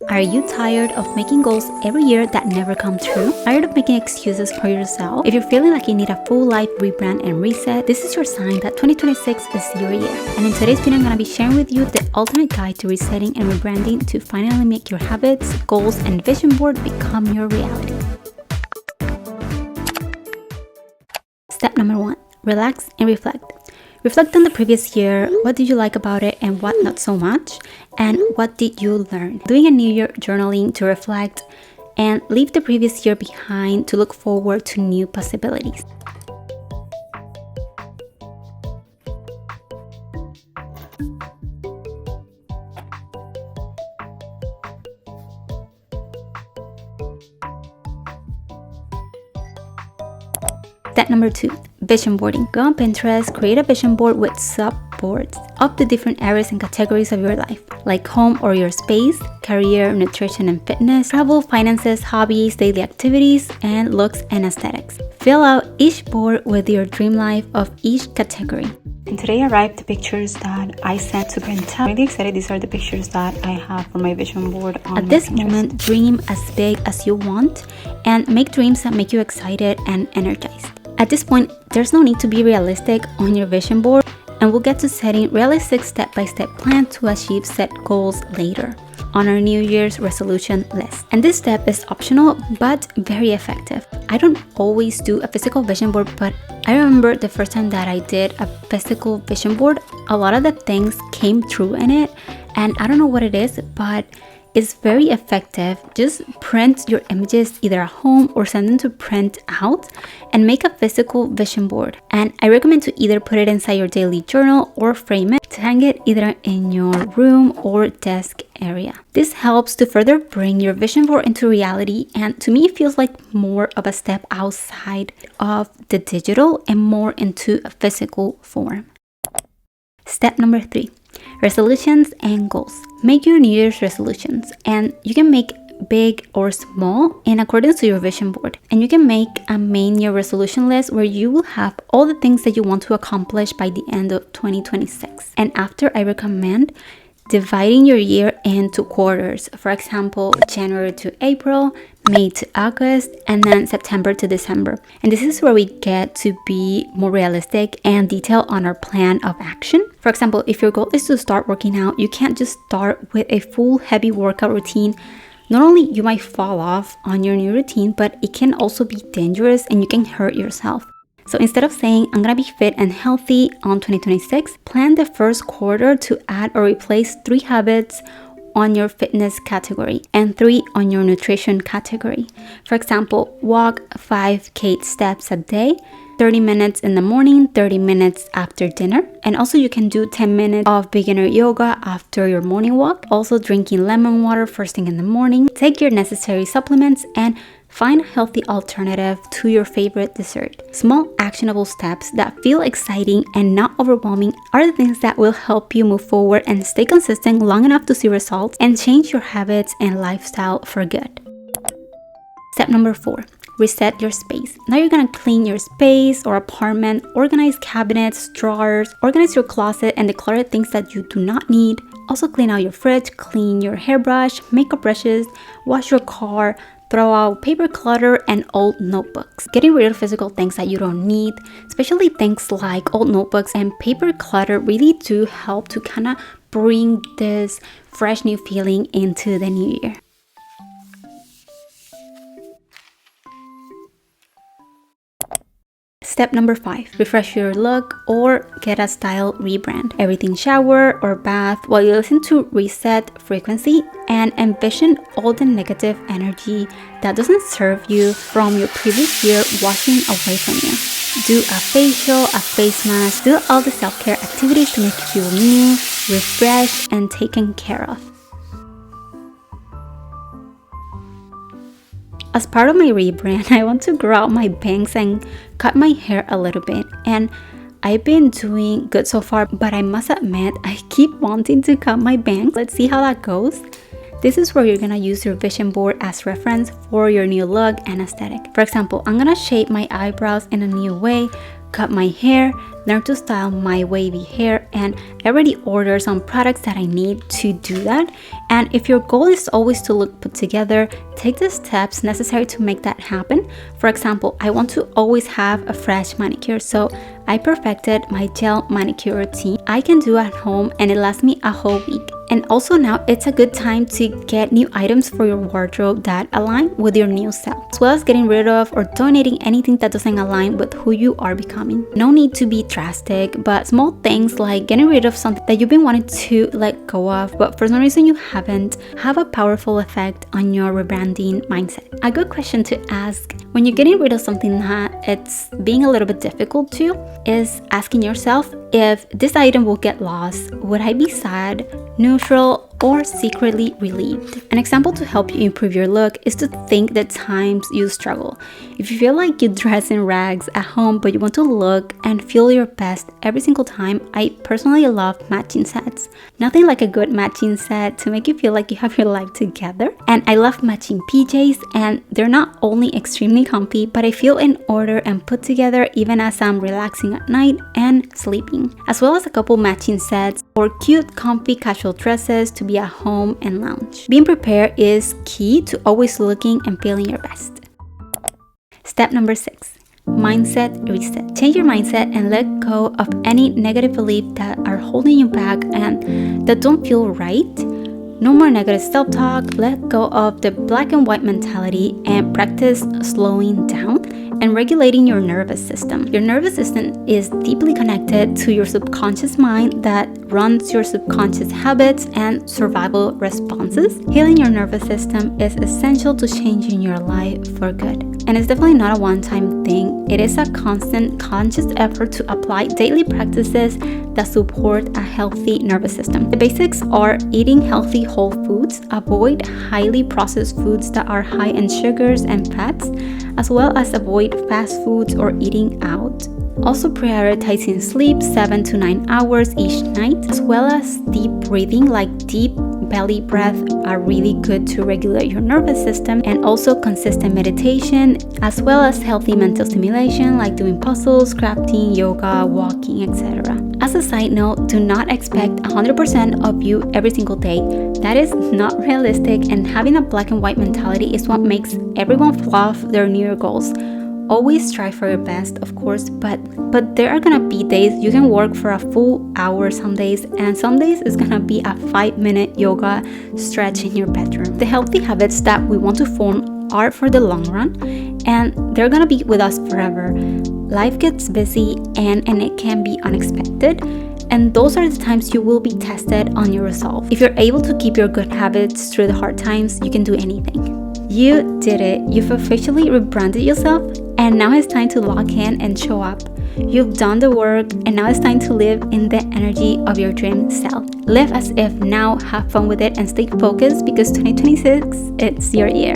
Are you tired of making goals every year that never come true? Tired of making excuses for yourself? If you're feeling like you need a full life rebrand and reset, this is your sign that 2026 is your year. And in today's video, I'm going to be sharing with you the ultimate guide to resetting and rebranding to finally make your habits, goals, and vision board become your reality. Step number 1. Relax and reflect. Reflect on the previous year. What did you like about it and what not so much? And what did you learn? Doing a New Year journaling to reflect and leave the previous year behind to look forward to new possibilities. Step number 2, vision boarding. Go on Pinterest, create a vision board with subboards of the different areas and categories of your life, like home or your space, career, nutrition and fitness, travel, finances, hobbies, daily activities, and looks and aesthetics. Fill out each board with your dream life of each category. And today arrived the pictures that I sent to Brenta. I'm really excited. These are the pictures that I have for my vision board on At this Pinterest. Moment, dream as big as you want and make dreams that make you excited and energized. At this point, there's no need to be realistic on your vision board, and we'll get to setting realistic step-by-step plan to achieve set goals later on our New Year's resolution list. And this step is optional but very effective. I don't always do a physical vision board, but I remember the first time that I did a physical vision board, a lot of the things came true in it, and I don't know what it is, but it's very effective. Just print your images either at home or send them to print out and make a physical vision board. And I recommend to either put it inside your daily journal or frame it to hang it either in your room or desk area. This helps to further bring your vision board into reality, and to me it feels like more of a step outside of the digital and more into a physical form. Step number 3. Resolutions and goals. Make your New Year's resolutions, and you can make big or small in accordance to your vision board. And you can make a main year resolution list where you will have all the things that you want to accomplish by the end of 2026. And after, I recommend dividing your year into quarters. For example, January to April, May to August, and then September to December. And this is where we get to be more realistic and detailed on our plan of action. For example, if your goal is to start working out, you can't just start with a full heavy workout routine. Not only you might fall off on your new routine, but it can also be dangerous and you can hurt yourself. So instead of saying, I'm gonna be fit and healthy on 2026, plan the first quarter to add or replace 3 habits on your fitness category and 3 on your nutrition category. For example, walk 5K steps a day, 30 minutes in the morning, 30 minutes after dinner. And also you can do 10 minutes of beginner yoga after your morning walk. Also drinking lemon water first thing in the morning. Take your necessary supplements and find a healthy alternative to your favorite dessert. Small actionable steps that feel exciting and not overwhelming are the things that will help you move forward and stay consistent long enough to see results and change your habits and lifestyle for good. Step number 4. Reset your space. Now you're gonna clean your space or apartment, organize cabinets, drawers, organize your closet and declutter things that you do not need. Also clean out your fridge, clean your hairbrush, makeup brushes, wash your car, throw out paper clutter and old notebooks. Getting rid of physical things that you don't need, especially things like old notebooks and paper clutter, really do help to kind of bring this fresh new feeling into the new year. Step number 5, refresh your look or get a style rebrand. Everything shower or bath while you listen to reset frequency and envision all the negative energy that doesn't serve you from your previous year washing away from you. Do a facial, a face mask, do all the self-care activities to make you feel new, refreshed, and taken care of. As part of my rebrand, I want to grow out my bangs and cut my hair a little bit. And I've been doing good so far, but I must admit, I keep wanting to cut my bangs. Let's see how that goes. This is where you're gonna use your vision board as reference for your new look and aesthetic. For example, I'm gonna shape my eyebrows in a new way, cut my hair, learn to style my wavy hair, and I already ordered some products that I need to do that. And if your goal is always to look put together, take the steps necessary to make that happen. For example, I want to always have a fresh manicure, so I perfected my gel manicure routine I can do at home, and it lasts me a whole week. And also now it's a good time to get new items for your wardrobe that align with your new self, as well as getting rid of or donating anything that doesn't align with who you are becoming. No need to be drastic, but small things like getting rid of something that you've been wanting to let go of, but for some reason you haven't, have a powerful effect on your rebranding mindset. A good question to ask when you're getting rid of something that it's being a little bit difficult to is asking yourself, if this item will get lost, would I be sad, neutral, or secretly relieved? An example to help you improve your look is to think the times you struggle. If you feel like you dress in rags at home but you want to look and feel your best every single time, I personally love matching sets. Nothing like a good matching set to make you feel like you have your life together. And I love matching PJs, and they're not only extremely comfy, but I feel in order and put together even as I'm relaxing at night and sleeping. As well as a couple matching sets or cute comfy casual dresses to be at home and lounge. Being prepared is key to always looking and feeling your best. Step number 6. Mindset reset. Change your mindset and let go of any negative beliefs that are holding you back and that don't feel right. No more negative self-talk. Let go of the black and white mentality and practice slowing down and regulating your nervous system. Your nervous system is deeply connected to your subconscious mind that runs your subconscious habits and survival responses. Healing your nervous system is essential to changing your life for good. And it's definitely not a one-time thing. It is a constant, conscious effort to apply daily practices that support a healthy nervous system. The basics are eating healthy whole foods, avoid highly processed foods that are high in sugars and fats, as well as avoid fast foods or eating out. Also prioritizing sleep 7 to 9 hours each night, as well as deep breathing, like deep belly breath are really good to regulate your nervous system, and also consistent meditation, as well as healthy mental stimulation like doing puzzles, crafting, yoga, walking, etc. As a side note, do not expect 100% of you every single day. That is not realistic, and having a black and white mentality is what makes everyone fluff their New Year goals. Always strive for your best, of course, but there are gonna be days you can work for a full hour some days, and some days it's gonna be a 5-minute yoga stretch in your bedroom. The healthy habits that we want to form are for the long run, and they're gonna be with us forever. Life gets busy and it can be unexpected, and those are the times you will be tested on your resolve. If you're able to keep your good habits through the hard times, you can do anything. You did it. You've officially rebranded yourself, and now it's time to lock in and show up. You've done the work, and now it's time to live in the energy of your dream self. Live as if now, have fun with it, and stay focused because 2026, it's your year.